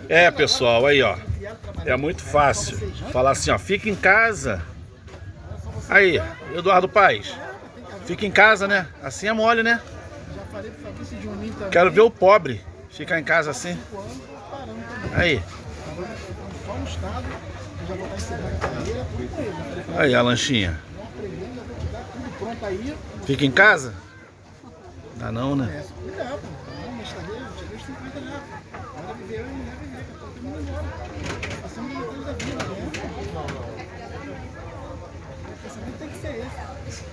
É, pessoal, aí, ó. É muito fácil falar assim, ó. Fica em casa. Aí, Eduardo Paes. Fica em casa, né? Assim é mole, né? Já falei pro Fabrício de Juninho também. Quero ver o pobre ficar em casa assim. 5 anos, parando também. Aí. Só no estado, eu já vou estar encerrando a carreira, tudo com ele. Já falei pra Aí, a lanchinha. não aprendendo, já vou te dar tudo pronto aí. Fica em casa? Dá não, né? É, cuidado, pô. Não, mas tá vendo? Tirei os 50 já. Agora viver, eu não ia viver, que eu tô todo mundo embora. Passando metade da vida, né? O pensamento tem que ser esse.